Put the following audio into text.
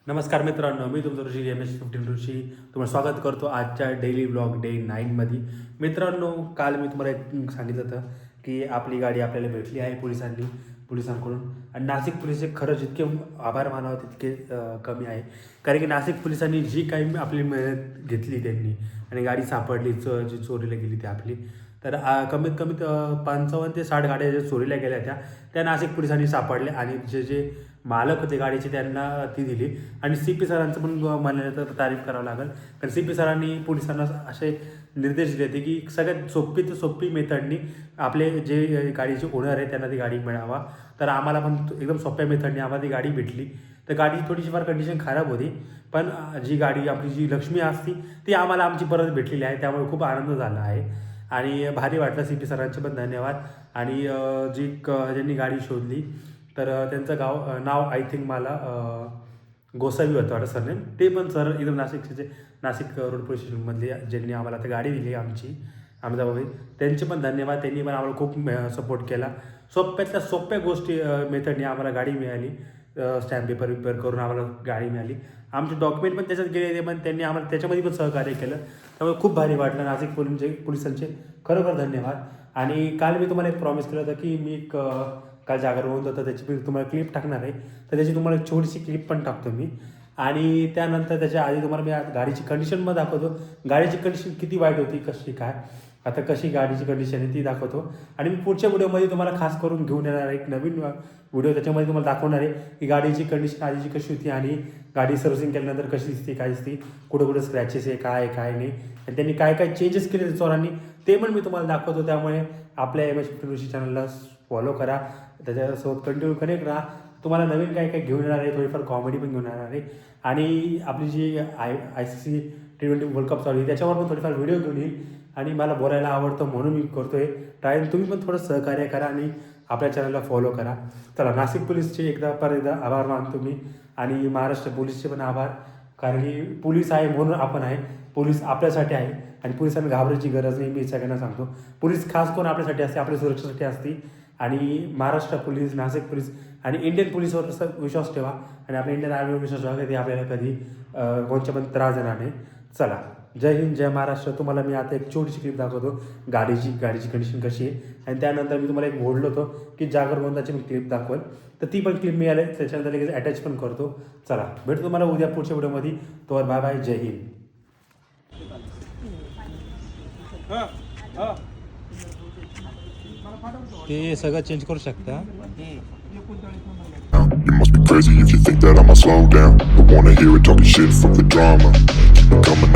नमस्कार मित्रांनो, मी तुमचं ऋषी MS15 ऋषी तुम्हाला स्वागत करतो आजच्या डेली ब्लॉग डे 9मध्ये. मित्रांनो, काल मी तुम्हाला एक सांगितलं होतं की आपली गाडी आपल्याला भेटली आहे पोलिसांकडून. आणि नाशिक पोलिसचे खरंच जितके आभार मानावं तितके कमी आहे. कारण की नाशिक पोलिसांनी जी काही आपली मेहनत घेतली त्यांनी आणि गाडी सापडली जी चोरीला गेली ती आपली, तर कमीत कमी 55 ते 60 गाड्या ज्या चोरीला गेल्या त्या नाशिक पोलिसांनी सापडल्या आणि जे मालक होते गाडीचे त्यांना ती दिली. आणि CP सरांचं पण म्हणालं तर तारीफ करावं लागेल, कारण CP सरांनी पोलिसांना असे निर्देश दिले होते की सगळ्यात सोपी ते सोपी मेथडनी आपले जे गाडीचे ओनर आहे त्यांना ती गाडी मिळावा. तर आम्हाला पण एकदम सोप्या मेथडनी आम्हाला ती गाडी भेटली. तर गाडी थोडीशी फार कंडिशन खराब होती, पण जी गाडी आपली जी लक्ष्मी असती ती आम्हाला आमची परत भेटलेली आहे. त्यामुळे खूप आनंद झाला आहे आणि भारी वाटलं. CP सरांचे पण धन्यवाद. आणि ज्यांनी गाडी शोधली तर त्यांचं नाव आय थिंक मला गोसावी होतं वाटतं सरनेम. ते पण सर एकदम नाशिक रोड पोलीस स्टेशनमधले ज्यांनी आम्हाला आता गाडी दिली आमची अहमदाबाद, त्यांचे पण धन्यवाद. त्यांनी पण आम्हाला खूप सपोर्ट केला. सोप्यातल्या सोप्या गोष्टी मेथडने आम्हाला गाडी मिळाली. स्टॅम्प पेपर करून आम्हाला गाडी मिळाली. आमचे डॉक्युमेंट पण त्याच्यात गेले ते, पण त्यांनी आम्हाला त्याच्यामध्ये पण सहकार्य केलं. त्यामुळे खूप भारी वाटलं. नाशिक पोलिसांचे खरोखर धन्यवाद. आणि काल मी तुम्हाला एक प्रॉमिस केलं होतं की मी काल जागर होऊन होतं त्याची मी तुम्हाला क्लिप टाकणार आहे. तर त्याची तुम्हाला एक छोटीशी क्लिप पण टाकतो मी. आणि त्यानंतर त्याच्या आधी तुम्हाला मी गाडीची कंडिशन पण दाखवतो. गाडीची कंडिशन किती वाईट होती, कशी काय, आता कशी गाडीची कंडिशन आहे ती दाखवतो. आणि मी पुढच्या व्हिडिओमध्ये तुम्हाला खास करून घेऊन येणार आहे एक नवीन व्हिडिओ. त्याच्यामध्ये तुम्हाला दाखवणार आहे की गाडीची कंडिशन आधीची कशी होती आणि गाडी सर्व्हिसिंग केल्यानंतर कशी दिसते, काय दिसते, कुठं कुठं स्क्रॅचेस आहे, काय नाही, आणि त्यांनी काय काय चेंजेस केले चोरांनी ते पण मी तुम्हाला दाखवतो. त्यामुळे आपल्या MS15 ऋषी चॅनलला फॉलो करा, त्याच्यासोबत कंटिन्यू कनेक्ट राहा. तुम्हाला नवीन काय काय घेऊन येणार आहे, थोडीफार कॉमेडी पण घेऊन येणार आहे. आणि आपली जी ICC T20 वर्ल्ड कप चालू आहे त्याच्यावर पण थोडीफार व्हिडिओ घेऊन येईल. आणि मला बोलायला आवडतं म्हणून मी करतो आहे ट्राय. तुम्ही पण थोडं सहकार्य करा आणि आपल्या चॅनलला फॉलो करा. चला, नाशिक पोलीसचे एकदा आभार मानतो मी. आणि महाराष्ट्र पोलीसचे पण आभार, कारण की पोलीस आहे म्हणून आपण आहे. पोलीस आपल्यासाठी आहे आणि पोलिसांना घाबरायची गरज नाही. मी सगळ्यांना सांगतो, पोलीस खास करून आपल्यासाठी असते, आपल्या सुरक्षेसाठी असते. आणि महाराष्ट्र पोलीस, नाशिक पोलीस आणि इंडियन पोलीसवर विश्वास ठेवा आणि आपल्या इंडियन आर्मीवर विश्वास ठेवा, कधी आपल्याला कधी कोणच्या पण त्रास देणार नाही. चला, जय हिंद, जय महाराष्ट्र. तुम्हाला मी आता एक छोटीशी क्लिप दाखवतो गाडीची कंडिशन कशी आहे. आणि त्यानंतर मी तुम्हाला एक बोललो होतो की जागर गोंदाची मी क्लिप दाखवेल, तर ती पण क्लिप मिळाली. त्याच्यानंतर लगेच अटॅच पण करतो. चला, भेटतो तुम्हाला उद्या पुढच्या व्हिडिओमध्ये. तो बाय बाय, जय हिंद. ते सगळं चेंज करू शकता. You must be crazy if you think that I'ma slow down. Don't wanna hear it talking shit from the drama. Keep it coming